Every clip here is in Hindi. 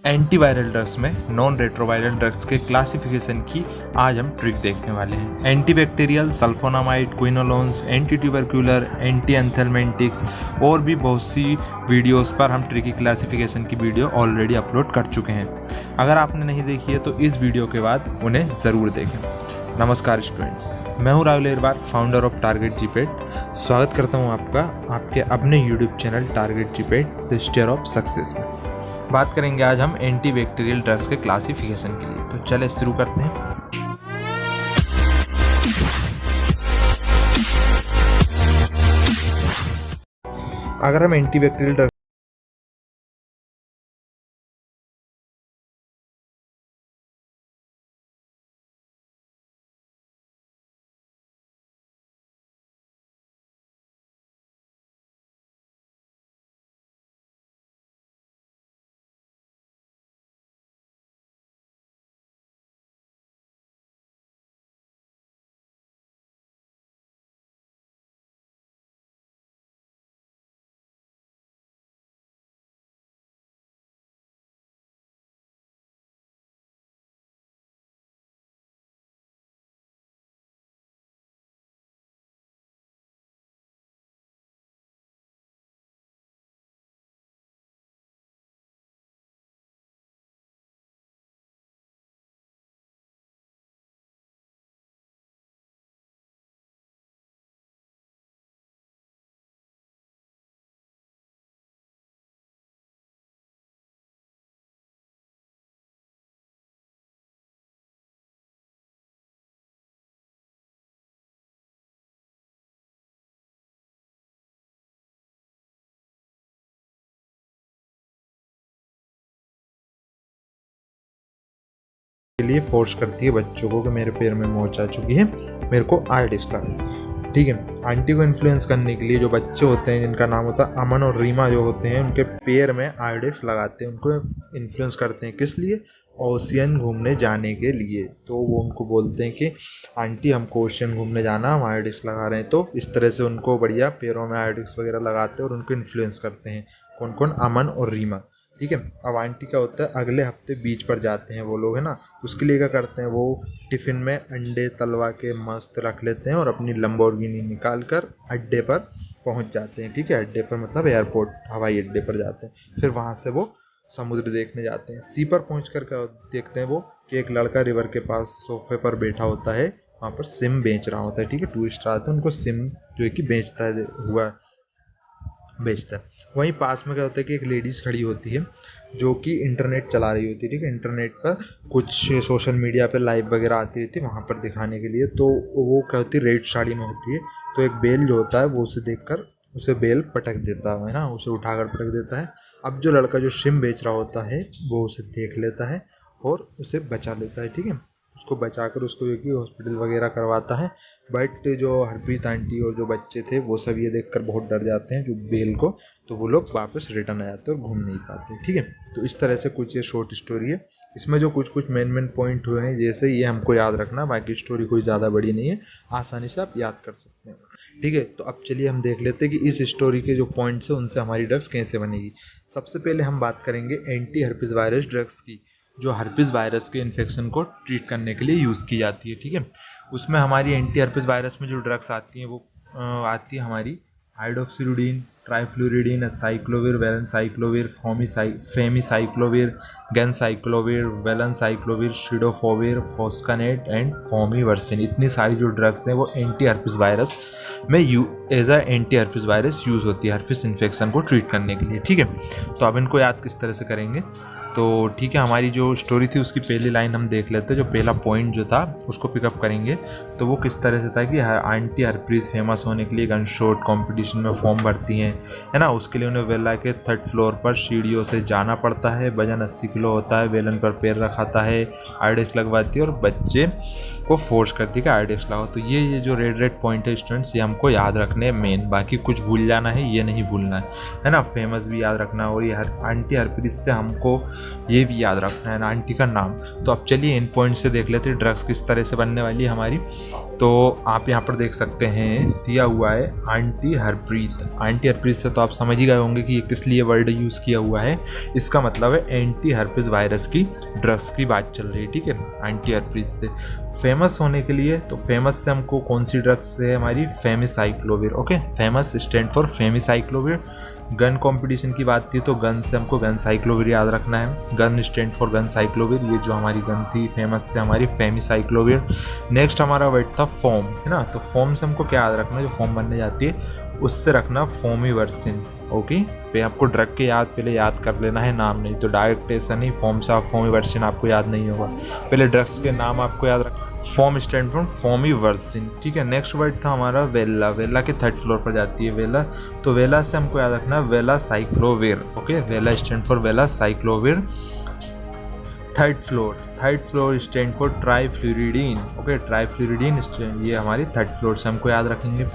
एंटीवायरल ड्रग्स में नॉन रेट्रोवायरल ड्रग्स के क्लासिफिकेशन की आज हम ट्रिक देखने वाले हैं। Antibacterial, sulfonamide, quinolones, anti tubercular, anti anthelmintics और भी बहुत सी वीडियोस पर हम ट्रिक की क्लासिफिकेशन की वीडियो ऑलरेडी अपलोड कर चुके हैं। अगर आपने नहीं देखी है तो इस वीडियो के बाद उन्हें ज़रूर देखें। नमस्कार स्टूडेंट्स, मैं हूँ Rahul Erbar, founder of target GPAT. स्वागत करता हूँ आपका आपके अपने YouTube channel target GPAT the stair of success में। बात करेंगे आज हम एंटीबैक्टीरियल ड्रग्स के क्लासिफिकेशन के लिए। तो चले शुरू करते हैं। अगर हम एंटीबैक्टीरियल ड्रग्स के लिए फोर्स करती है बच्चों को कि मेरे पैर में मोच आ चुकी है, मेरे को आयोडेक्स लगाए। ठीक है, आंटी को इन्फ्लुएंस करने के लिए जो बच्चे होते हैं जिनका नाम होता है अमन और रीमा, जो होते हैं उनके पैर में आयोडेक्स लगाते हैं, उनको इन्फ्लुएंस करते हैं। किस लिए? ओशियन घूमने जाने के लिए। तो वो उनको बोलते हैं कि आंटी हमको ओशियन घूमने जाना, हम आयोडेक्स लगा रहे हैं। तो इस तरह से उनको बढ़िया पैरों में आयोडेक्स वगैरह लगाते हैं और उनको इन्फ्लुएंस करते हैं। कौन कौन? अमन और रीमा। ठीक है, अब आंटी क्या होता है, अगले हफ्ते बीच पर जाते हैं वो लोग, है ना। उसके लिए क्या करते हैं, वो टिफ़िन में अंडे तलवा के मस्त रख लेते हैं और अपनी लंबोर्गिनी निकाल कर अड्डे पर पहुंच जाते हैं। ठीक है, अड्डे पर मतलब एयरपोर्ट, हवाई अड्डे पर जाते हैं। फिर वहां से वो समुद्र देखने जाते हैं। सी पर पहुँच कर क्या देखते हैं वो कि एक लड़का रिवर के पास सोफे पर बैठा होता है, वहाँ पर सिम बेच रहा होता है। ठीक है, टूरिस्ट आते हैं, उनको सिम जो है कि बेचता है। वहीं पास में क्या होता है कि एक लेडीज़ खड़ी होती है जो कि इंटरनेट चला रही होती है। ठीक है, इंटरनेट पर कुछ सोशल मीडिया पे लाइव वगैरह आती रहती है वहाँ पर दिखाने के लिए। तो वो क्या होती है, रेड साड़ी में होती है। तो एक बेल जो होता है वो उसे देखकर उसे बेल पटक देता है ना, उसे उठाकर पटक देता है। अब जो लड़का जो सिम बेच रहा होता है वो उसे देख लेता है और उसे बचा लेता है। ठीक है, उसको बचाकर उसको जो कि हॉस्पिटल वगैरह करवाता है। बट जो हरप्रीत आंटी और जो बच्चे थे वो सब ये देखकर बहुत डर जाते हैं जो बेल को, तो वो लोग वापस रिटर्न आ जाते हैं और घूम नहीं पाते। ठीक है, तो इस तरह से कुछ ये शॉर्ट स्टोरी है। इसमें जो कुछ मेन पॉइंट हुए हैं जैसे ये हमको याद रखना, बाकी स्टोरी कोई ज़्यादा बड़ी नहीं है, आसानी से आप याद कर सकते हैं। ठीक है, तो अब चलिए हम देख लेते हैं कि इस स्टोरी के जो पॉइंट्स हैं उनसे हमारी ड्रग्स कैसे बनेगी। सबसे पहले हम बात करेंगे एंटी हर्पीस वायरस ड्रग्स की, जो हर्पीस वायरस के इन्फेक्शन को ट्रीट करने के लिए यूज़ की जाती है। ठीक है, उसमें हमारी एंटी हर्पीस वायरस में जो ड्रग्स आती हैं वो आती है हमारी हाइड्रोक्सिलुडीन, ट्राइफ्लुरिडीन, साइक्लोविर, वेलेनसाइक्लोविर, फेमिसाइक्लोविर, गेनसाइक्लोविर, वेलेनसाइक्लोविर, सिडोफोविर, फोस्कानेट एंड फोमिवर्सिन। इतनी सारी जो ड्रग्स हैं वो एंटी हर्पीस वायरस में as a anti herpes virus use होती है हर्पीस इन्फेक्शन को ट्रीट करने के लिए। ठीक है, तो अब इनको याद किस तरह से करेंगे। तो ठीक है, हमारी जो स्टोरी थी उसकी पहली लाइन हम देख लेते हैं। जो पहला पॉइंट जो था उसको पिकअप करेंगे। तो वो किस तरह से था कि आंटी हरप्रीत फेमस होने के लिए गन शॉट कॉम्पिटिशन में फॉर्म भरती हैं, है ना। उसके लिए उन्हें वेला के 3rd फ्लोर पर सीढ़ियों से जाना पड़ता है। वजन 80 किलो होता है। वेलन पर पैर रखाता है, आयोडेक्स लगवाती है और बच्चे को फोर्स करती है कि आयोडेक्स लगाओ। तो ये जो रेड पॉइंट है स्टूडेंट्स, ये हमको याद रखने हैं मेन, बाकी कुछ भूल जाना है ये नहीं भूलना है ना। फेमस भी याद रखना। और ये आंटी हरप्रीत से हमको ये भी याद रखना है, आंटी का नाम। तो अब चलिए इन पॉइंट से देख लेते हैं ड्रग्स किस तरह से बनने वाली है हमारी। तो आप यहाँ पर देख सकते हैं दिया हुआ है आंटी हरप्रीत। आंटी हरप्रीत से तो आप समझ ही गए होंगे कि ये किस लिए वर्ड यूज़ किया हुआ है। इसका मतलब है एंटी हर्पिस वायरस की ड्रग्स की बात चल रही है, ठीक है, आंटी हरप्रीत से। फेमस होने के लिए, तो फेमस से हमको कौन सी ड्रग्स है हमारी, famciclovir. Okay, famous stand for famciclovir. Gun competition की बात थी तो गन से हमको गन साइक्लोविर याद रखना है। गन स्टैंड फॉर गन साइक्लोविर, ये जो हमारी गन थी फेमस से हमारी फेमिसाइक्लोविर। नेक्स्ट हमारा वर्ड था फोम, है ना। तो फोम से हमको क्या याद रखना है, जो फोम बनने जाती है उससे रखना फोमिवर्सिन। ओके, पे आपको ड्रग के पहले याद कर लेना है नाम, नहीं तो डायरेक्ट ऐसा नहीं फॉर्म से आप फोमिवर्सिन आपको याद नहीं होगा, पहले ड्रग्स के नाम आपको याद रखना। फॉर्म स्टैंड फॉर फोमिवर्सिन, ठीक है। नेक्स्ट वर्ड था हमारा वेला। वेला के थर्ड फ्लोर पर जाती है वेला, तो वेला से हमको याद रखना वेला साइक्लोविर। ओके, वेला stand for valacyclovir. Third floor stand for trifluridine. Okay, trifluridine ये हमारी थर्ड फ्लोर से हमको याद रखेंगे।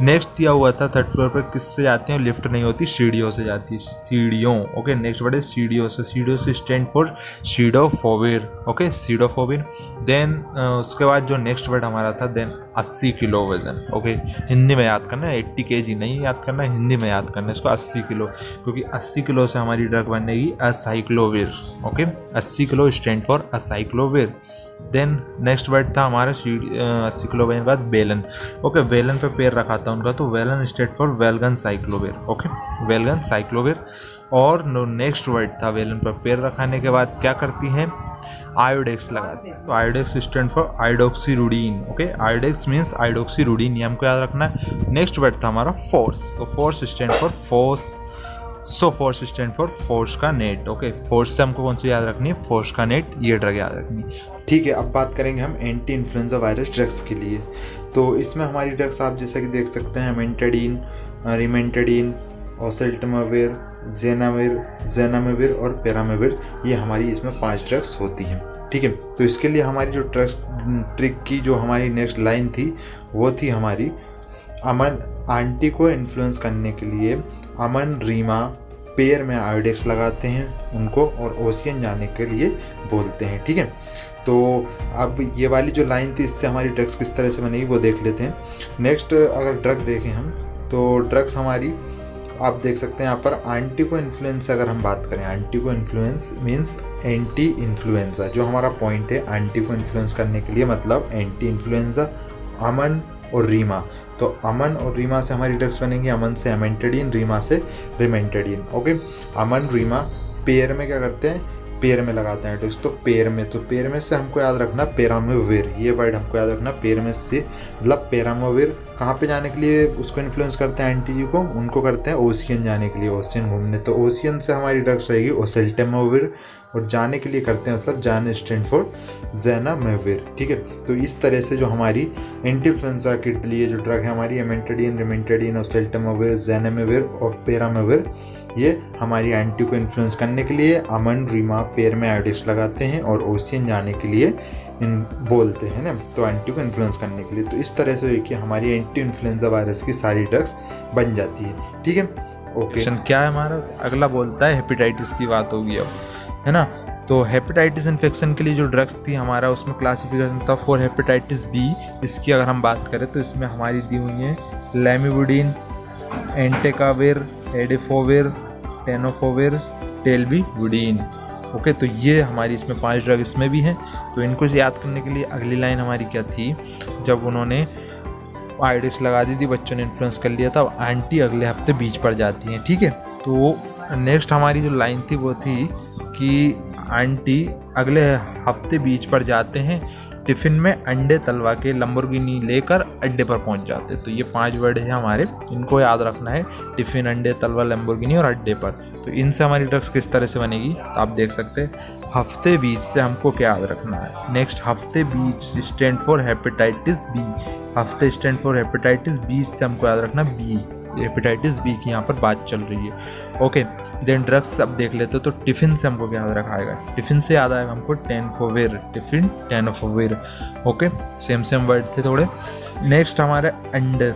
नेक्स्ट दिया हुआ था थर्ड फ्लोर पर किससे जाते हैं, लिफ्ट नहीं होती, सीढ़ियों से जाती है, सीढ़ियों। ओके, नेक्स्ट वर्ड है सीढ़ियों से। सीढ़ियों से स्टैंड फॉर सीडोफोविर। ओके, सीडोफोविर। देन उसके बाद जो नेक्स्ट वर्ड हमारा था देन 80 किलो वजन। ओके, हिंदी में याद करना है, 80 kg नहीं याद करना है, हिंदी में याद करना है इसको 80 किलो, क्योंकि 80 किलो से हमारी ड्रग बनेगी acyclovir. Okay, 80 kilo stand for acyclovir. Then next word था हमारा 80 किलो के बाद वेलन। ओके, वेलन पे पैर रखा था उनका, तो वेलन स्टैंड फॉर वेलगन साइक्लोविर। ओके, वेलगन साइक्लोविर। और नेक्स्ट वर्ड था वेलन पर पैर रखाने के बाद क्या करती हैं, आयोडेक्स लगाती है, तो Iodex stand for idoxuridine. Okay, Iodex means idoxuridine, ये हमको याद रखना है। नेक्स्ट वर्ड था हमारा फोर्स, तो force stand for force. So force stand for force का नेट। ओके, फोर्स से हमको कौन सी याद रखनी है, फोर्स का नेट, ये ड्रग याद रखनी है। ठीक है, अब बात करेंगे हम एंटी इन्फ्लुएंजा वायरस ड्रग्स के लिए। तो इसमें हमारी ड्रग्स आप जैसा कि देख सकते हैं मेंटाडीन, रिमेंटाडीन, ओसेल्टामाविर, जेनामेविर और पेरामेविर, ये हमारी इसमें 5 ड्रग्स होती हैं, ठीक है। तो इसके लिए हमारी जो ड्रग्स ट्रिक की जो हमारी नेक्स्ट लाइन थी वो थी हमारी अमन। आंटी को इन्फ्लुएंस करने के लिए अमन रीमा पैर में आयोडेक्स लगाते हैं उनको और ओशियन जाने के लिए बोलते हैं, ठीक है। तो अब ये वाली जो लाइन थी इससे हमारी ड्रग्स किस तरह से बनेगी वो देख लेते हैं। नेक्स्ट अगर ड्रग देखें हम तो ड्रग्स हमारी आप देख सकते हैं यहाँ पर आंटी को इन्फ्लुएंस, अगर हम बात करें आंटी को इन्फ्लुएंस मीन्स एंटी इन्फ्लुएंजा, जो हमारा पॉइंट है आंटी को इन्फ्लुएंस करने के लिए मतलब एंटी इन्फ्लुएंजा, अमन और रीमा। तो अमन और रीमा से हमारी ड्रग्स बनेंगी, अमन से एमेंटाडीन, रीमा से रिमेंटाडीन। ओके, अमन रीमा पैर में क्या करते हैं, पैर में लगाते हैं ड्रग्स, तो पैर में, तो पैर में से हमको याद रखना पेरामेविर, ये वर्ड हमको याद रखना, पैर में से मतलब पेरामेविर कहाँ पे जाने के लिए उसको इन्फ्लुएंस करते हैं एंटी जी को, उनको करते हैं ओशियन जाने के लिए, ओशियन घूमने, तो ओशियन से हमारी ड्रग्स रहेगी ओसेल्टामाविर, और जाने के लिए करते हैं मतलब जाने स्टैंड फॉर जेनामेविर, ठीक है। तो इस तरह से जो हमारी एंटी इन्फ्लुएंजा के लिए जो ड्रग है हमारी एमेंटाडीन, रिमेंटाडीन, ओसेल्टामाविर, जेनामेविर और पेरामेविर, ये हमारी एंटी को इन्फ्लुएंस करने के लिए अमन रीमा पैर में आयोडेक्स लगाते हैं और ओशियन जाने के लिए इन बोलते हैं ना, तो एंटी को इन्फ्लुएंस करने के लिए। तो इस तरह से कि हमारी एंटी इन्फ्लुएंजा वायरस की सारी ड्रग्स बन जाती है, ठीक है। ओके, क्या है हमारा अगला बोलता है हेपेटाइटिस की बात होगी अब, है ना। तो हेपेटाइटिस इन्फेक्शन के लिए जो ड्रग्स थी हमारा उसमें क्लासिफिकेशन था फॉर हेपेटाइटिस बी। इसकी अगर हम बात करें तो इसमें हमारी दी हुई है लैमिवुडीन, एंटेकाविर, एडिफोविर, टेनोफोविर, टेलबीवुडीन। ओके, तो ये हमारी इसमें 5 ड्रग इसमें भी हैं। तो इनको याद करने के लिए अगली लाइन हमारी क्या थी, जब उन्होंने आयोडेक्स लगा दी थी, बच्चों ने इन्फ्लुएंस कर लिया था, अब आंटी अगले हफ्ते बीच पर जाती हैं, ठीक है। तो नेक्स्ट हमारी जो लाइन थी वो थी कि आंटी अगले हफ्ते बीच पर जाते हैं, टिफ़िन में अंडे तलवा के लंबोर्गिनी लेकर अड्डे पर पहुंच जाते हैं। तो ये 5 वर्ड है हमारे, इनको याद रखना है, टिफ़िन, अंडे तलवा, लंबोर्गिनी और अड्डे पर। तो इनसे हमारी ड्रग्स किस तरह से बनेगी, तो आप देख सकते हैं हफ्ते बीच से हमको क्या याद रखना है। नेक्स्ट हफ्ते बीच स्टैंड फॉर हेपेटाइटिस बी, हफ्ते स्टैंड फॉर हेपेटाइटिस बी से हमको याद रखना बी, हेपेटाइटिस बी की यहाँ पर बात चल रही है। ओके, देन ड्रग्स अब देख लेते हैं। तो टिफ़िन से हमको क्या याद रखाएगा, टिफ़िन से याद आएगा हमको tenofovir, tiffin tenofovir. Okay, same word थे थोड़े। नेक्स्ट हमारे अंडे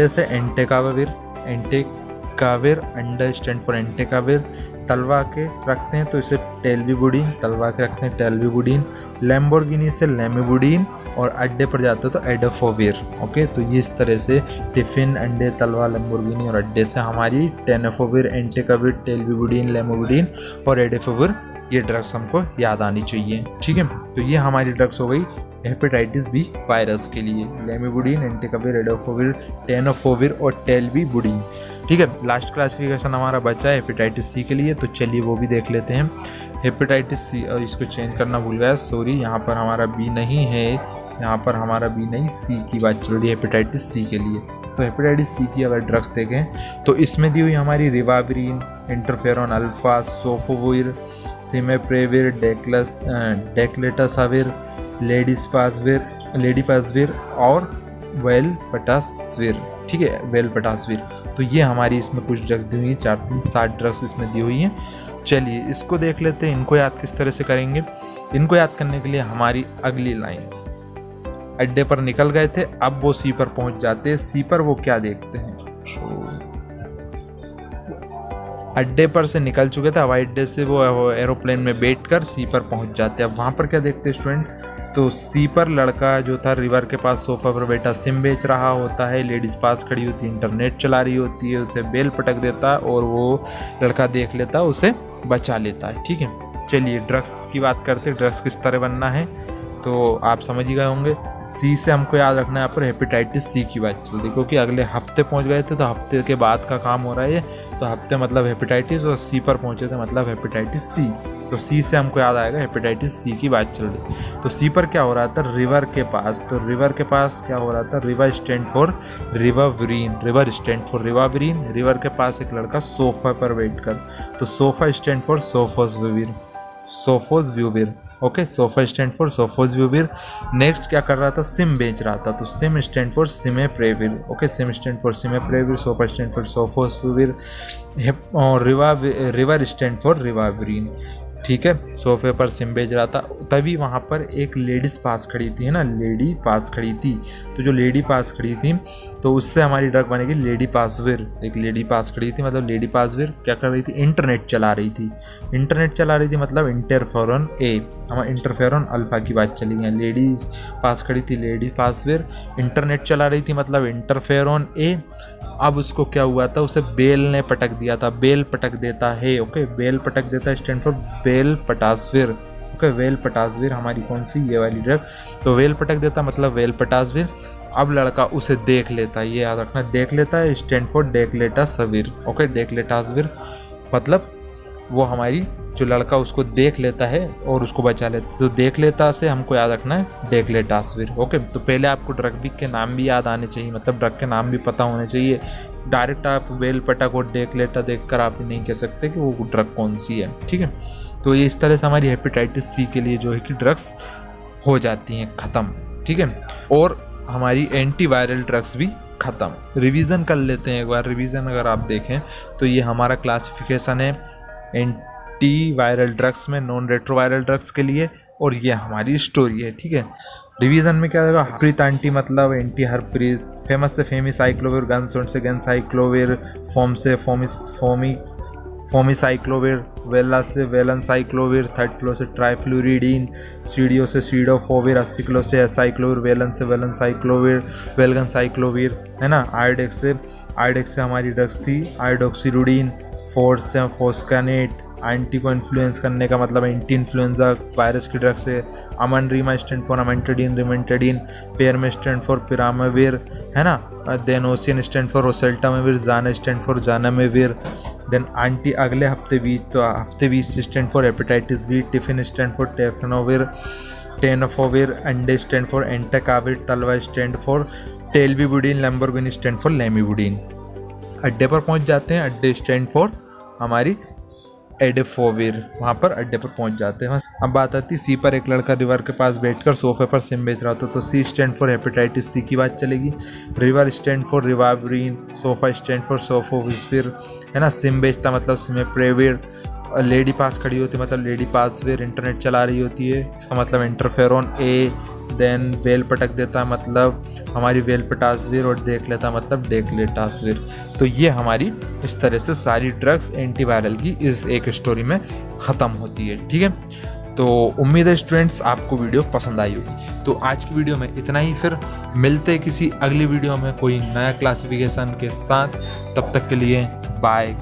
से एंटेकाविर, एंटेकाविर, अंडा स्टैंड फॉर एंटेकाविर। तलवा के रखते हैं तो इसे टेल्विबुडीन, तलवा के रखते हैं टेल्विबुडीन। लैम्बोर्गिनी से लेमिबुडीन, और अड्डे पर जाते हैं तो एडोफोविर। ओके, तो ये इस तरह से टिफिन, अंडे, तलवा, लैम्बोर्गिनी और अड्डे से हमारी टेनोफोविर, एंटेकाविर, टेल्विबुडीन, लेमिबुडीन और एडोफोविर ये ड्रग्स हमको याद आनी चाहिए। ठीक है, तो ये हमारी ड्रग्स हो गई हेपेटाइटिस बी वायरस के लिए, लेमिबुडीन, एंटेकाविर, एडोफोविर, टेनोफोविर और टेल्विबुडीन। ठीक है, लास्ट क्लासिफिकेशन हमारा बचा है हेपेटाइटिस सी के लिए, तो चलिए वो भी देख लेते हैं। हेपेटाइटिस सी, और इसको चेंज करना भूल गया, सॉरी, यहाँ पर हमारा बी नहीं है, यहाँ पर हमारा बी नहीं, सी की बात चल रही है हेपेटाइटिस सी के लिए। तो हेपेटाइटिस सी की अगर ड्रग्स देखें तो इसमें दी हुई हमारी रिवाविरिन, इंटरफेरॉन अल्फा, सोफोविर, सिमेप्रेविर, डेक्लेटासाविर, लेडीपासविर और वेलपटासविर। ठीक है, वेलपटासविर। तो ये हमारी इसमें कुछ ड्रग्स दी हुई हैं, 4-3-7 ड्रग्स इसमें दी हुई हैं। चलिए इसको देख लेते हैं, इनको याद किस तरह से करेंगे। इनको याद करने के लिए हमारी अगली लाइन, अड्डे पर निकल गए थे, अब वो सी पर पहुंच जाते हैं। सी पर वो क्या देखते हैं, अड्डे पर से निकल चुके थे, हवाई अड्डे से वो एरोप्लेन में बैठकर सी पर पहुंच जाते हैं। अब वहाँ पर क्या देखते हैं स्टूडेंट, तो सी पर लड़का जो था रिवर के पास सोफा पर बैठा सिम बेच रहा होता है, लेडीज़ पास खड़ी होती है, इंटरनेट चला रही होती है, उसे बेल पटक देता है और वो लड़का देख लेता है, उसे बचा लेता है। ठीक है, चलिए ड्रग्स की बात करते हैं, ड्रग्स किस तरह बनना है तो आप समझ ही गए होंगे। सी से हमको याद रखना है यहाँ पर हेपेटाइटिस सी की बात चल रही, क्योंकि अगले हफ्ते पहुँच गए थे तो हफ्ते के बाद का काम हो रहा है, तो हफ्ते मतलब हेपेटाइटिस और सी पर पहुँचे थे मतलब हेपेटाइटिस सी। तो सी से हमको याद आएगा हेपेटाइटिस सी की बात चल रही। तो सी पर क्या हो रहा था, रिवर के पास, तो रिवर के पास क्या हो रहा था, river stand for ribavirin, river stand for ribavirin. River के पास एक लड़का सोफा पर बैठकर, तो sofa stand for sofosbuvir, sofosbuvir. Okay, sofa stand for sofosbuvir. Next क्या कर रहा था, सिम बेच रहा था, तो SIM stand for simeprevir. Okay, SIM stand for simeprevir, sofa stand for sofosbuvir और रिवर स्टैंड फॉर रिवाविरिन। ठीक है, सोफे पर सिम बेच रहा था, तभी वहाँ पर एक लेडीज़ पास खड़ी थी, है ना, लेडी पास खड़ी थी। तो जो लेडी पास खड़ी थी तो उससे हमारी ड्रग बनेगी लेडी पासविर। एक लेडी पास खड़ी थी मतलब लेडी पासविर क्या कर रही थी, इंटरनेट चला रही थी। इंटरनेट चला रही थी मतलब इंटरफेरॉन ए, हमारा इंटरफेरॉन अल्फा की बात चली गई। लेडीज पास खड़ी थी लेडी पासविर, इंटरनेट चला रही थी मतलब इंटरफेरॉन ए। अब उसको क्या हुआ था, उसे बेल ने पटक दिया था, बेल पटक देता है। ओके, बेल पटक देता है स्टैंड फॉर वेलपटासविर। ओके, वेलपटासविर हमारी कौन सी, ये वाली ड्रग। तो वेल पटक देता मतलब वेलपटासविर। अब लड़का उसे देख लेता है, ये याद रखना, देख लेता है, स्टैंड फॉर डेक्लेटासविर। ओके, डेक्लेटासविर मतलब वो हमारी जो लड़का उसको देख लेता है और उसको बचा लेता है, तो देख लेता से हमको याद रखना है डेक्लेटासविर। ओके, तो पहले आपको ड्रग भी के नाम भी याद आने चाहिए, मतलब ड्रग के नाम भी पता होने चाहिए। डायरेक्ट आप वेल पटक और डेक्लेटा देखकर आप ही नहीं कह सकते कि वो ड्रग कौन सी है। ठीक है, तो ये इस तरह से हमारी हेपेटाइटिस सी के लिए जो है कि ड्रग्स हो जाती हैं ख़त्म। ठीक है, और हमारी एंटीवायरल ड्रग्स भी ख़त्म। रिवीजन कर लेते हैं एक बार, रिवीजन अगर आप देखें तो ये हमारा क्लासिफिकेशन है एंटी वायरल ड्रग्स में, नॉन रेट्रोवायरल ड्रग्स के लिए, और ये हमारी स्टोरी है। ठीक है, रिवीजन में क्या होगा, हरप्रीत एंटी मतलब एंटी हरप्रीत, फेमस से फेमिसाइक्लोविर, गनसोन से गनसाइक्लोविर, फॉर्म से फोमिसाइक्लोविर, वेला से वेलनसाइक्लोविर, थर्ड फ्लो से ट्राइफ्लूरिडीन, सीडीओ से सीडोफोविर, 80 किलो से एसाइक्लोविर, वेलन से वेलनसाइक्लोविर, वेलगनसाइक्लोविर, है ना। आयोडेक्स से हमारी ड्रग्स थी आयोडोक्सिरुडीन, फोर्स से फोस्कानेट, एंटी को इन्फ्लुएंस करने का मतलब एंटी इन्फ्लुएंजा वायरस की ड्रग्स है। अमनरीमा स्टैंड फॉर अमेंटेडिन, रिमेंटेडिन, पेरमे स्टैंड फॉर पिरामेविर, है ना। Then ocean stand for oseltamivir, जाना stand for zanamivir. Then anti अगले हफ्ते 20, तो हफ्ते 20 stand for hepatitis B, tiffin stand for tenofovir, tenofovir, अंडे स्टैंड फॉर एंटेकाविर, तलवा stand for telbivudine, Lamborghini stand for lamivudine. अड्डे पर पहुंच जाते हैं, अड्डे स्टैंड फॉर हमारी एडोफोविर, वहाँ पर अड्डे पर पहुँच जाते हैं। अब बात आती है सी पर, एक लड़का रिवर के पास बैठकर सोफे पर सिम बेच रहा था, तो C stand for hepatitis C की बात चलेगी। River stand for ribavirin, sofa stand for sofosbuvir, है ना। सिम बेचता मतलब सिमेप्रेविर, लेडी पास खड़ी होती है मतलब लेडी पासविर, इंटरनेट चला रही होती है इसका मतलब इंटरफेरॉन ए। देन वेल पटक देता मतलब हमारी वेलपटासविर और देख लेता मतलब डेक्लेटासविर। तो ये हमारी इस तरह से सारी ड्रग्स एंटीवायरल की इस एक स्टोरी में ख़त्म होती है। ठीक है, तो उम्मीद है स्टूडेंट्स आपको वीडियो पसंद आई होगी। तो आज की वीडियो में इतना ही, फिर मिलते किसी अगली वीडियो में कोई नया क्लासिफिकेशन के साथ। तब तक के लिए बाय।